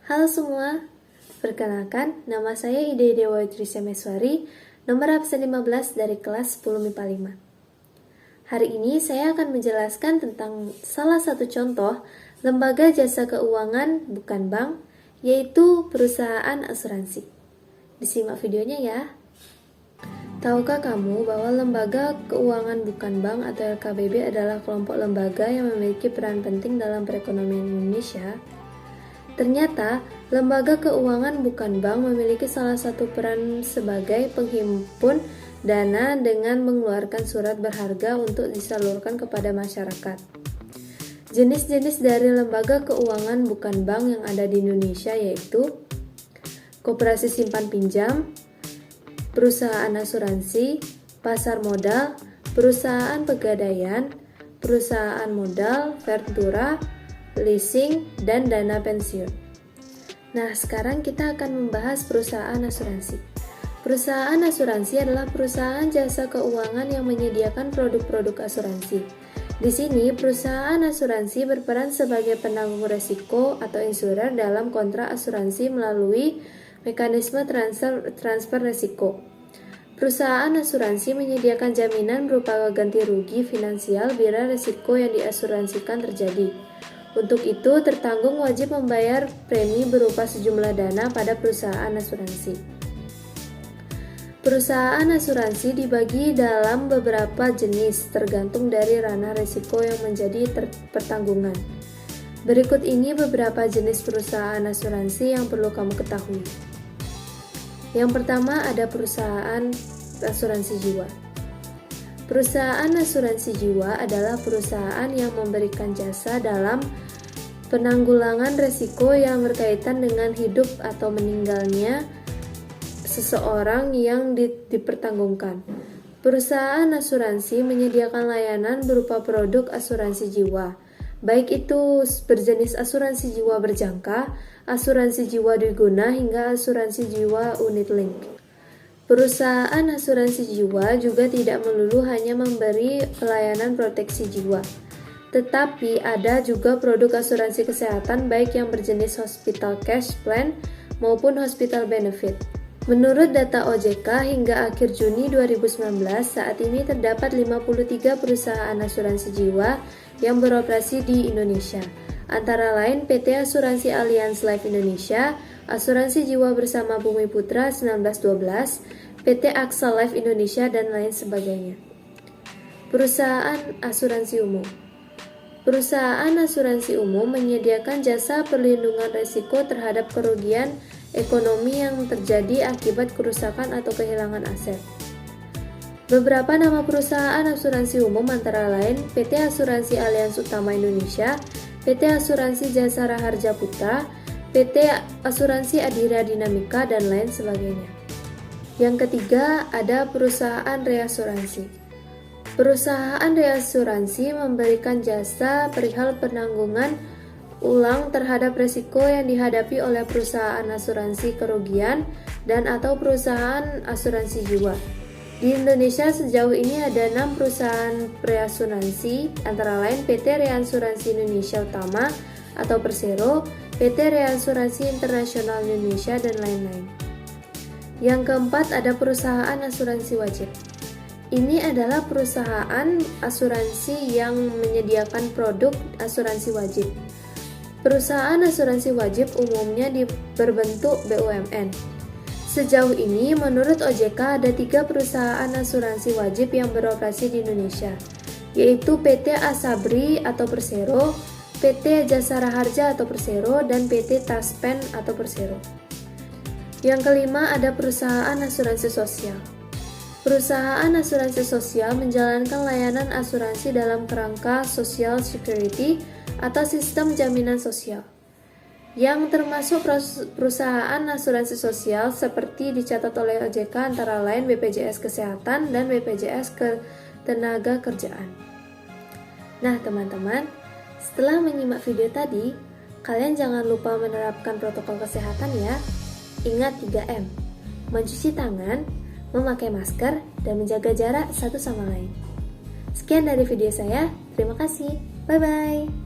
Halo semua, perkenalkan nama saya Ide Dewa Trisya Meswari, nomor absen 15 dari kelas 10 MIPA 5. Hari ini saya akan menjelaskan tentang salah satu contoh lembaga jasa keuangan bukan bank, yaitu perusahaan asuransi. Disimak videonya ya. Tahukah kamu bahwa lembaga keuangan bukan bank atau LKBB adalah kelompok lembaga yang memiliki peran penting dalam perekonomian Indonesia? Ternyata, lembaga keuangan bukan bank memiliki salah satu peran sebagai penghimpun dana dengan mengeluarkan surat berharga untuk disalurkan kepada masyarakat. Jenis-jenis dari lembaga keuangan bukan bank yang ada di Indonesia yaitu koperasi simpan pinjam, perusahaan asuransi, pasar modal, perusahaan pegadaian, perusahaan modal, ventura, leasing, dan dana pensiun. Nah, sekarang kita akan membahas perusahaan asuransi. Perusahaan asuransi adalah perusahaan jasa keuangan yang menyediakan produk-produk asuransi. Di sini, perusahaan asuransi berperan sebagai penanggung risiko atau insurer dalam kontrak asuransi melalui mekanisme transfer risiko. Perusahaan asuransi menyediakan jaminan berupa ganti rugi finansial bila risiko yang diasuransikan terjadi. Untuk itu, tertanggung wajib membayar premi berupa sejumlah dana pada perusahaan asuransi. Perusahaan asuransi dibagi dalam beberapa jenis tergantung dari ranah risiko yang menjadi pertanggungan. Berikut ini beberapa jenis perusahaan asuransi yang perlu kamu ketahui. Yang pertama ada perusahaan asuransi jiwa. Perusahaan asuransi jiwa adalah perusahaan yang memberikan jasa dalam penanggulangan risiko yang berkaitan dengan hidup atau meninggalnya seseorang yang dipertanggungkan. Perusahaan asuransi menyediakan layanan berupa produk asuransi jiwa, baik itu berjenis asuransi jiwa berjangka, asuransi jiwa dwiguna, hingga asuransi jiwa unit link. Perusahaan asuransi jiwa juga tidak melulu hanya memberi pelayanan proteksi jiwa, tetapi ada juga produk asuransi kesehatan baik yang berjenis hospital cash plan maupun hospital benefit. Menurut data OJK hingga akhir Juni 2019, saat ini terdapat 53 perusahaan asuransi jiwa yang beroperasi di Indonesia, antara lain PT Asuransi Allianz Life Indonesia, Asuransi Jiwa Bersama Bumi Putra 1912, PT AXA Life Indonesia, dan lain sebagainya. Perusahaan asuransi umum. Perusahaan asuransi umum menyediakan jasa perlindungan risiko terhadap kerugian ekonomi yang terjadi akibat kerusakan atau kehilangan aset. Beberapa nama perusahaan asuransi umum antara lain PT Asuransi Allianz Utama Indonesia, PT Asuransi Jasara Harja Putra, PT Asuransi Adira Dinamika, dan lain sebagainya. Yang ketiga, ada perusahaan reasuransi. Perusahaan reasuransi memberikan jasa perihal penanggungan ulang terhadap risiko yang dihadapi oleh perusahaan asuransi kerugian dan atau perusahaan asuransi jiwa. Di Indonesia sejauh ini ada 6 perusahaan reasuransi, antara lain PT Reasuransi Indonesia Utama atau Persero, PT Reasuransi Internasional Indonesia, dan lain-lain. Yang keempat ada perusahaan asuransi wajib. Ini adalah perusahaan asuransi yang menyediakan produk asuransi wajib. Perusahaan asuransi wajib umumnya berbentuk BUMN. Sejauh ini, menurut OJK ada 3 perusahaan asuransi wajib yang beroperasi di Indonesia, yaitu PT Asabri atau Persero, PT Jasara Harja atau Persero, dan PT Taspen atau Persero. Yang kelima ada perusahaan asuransi sosial. Perusahaan asuransi sosial menjalankan layanan asuransi dalam kerangka social security atau sistem jaminan sosial, yang termasuk perusahaan asuransi sosial seperti dicatat oleh OJK antara lain BPJS Kesehatan dan BPJS Ketenagakerjaan. Nah teman-teman, setelah menyimak video tadi, kalian jangan lupa menerapkan protokol kesehatan ya. Ingat 3M, mencuci tangan, memakai masker, dan menjaga jarak satu sama lain. Sekian dari video saya, terima kasih, bye-bye.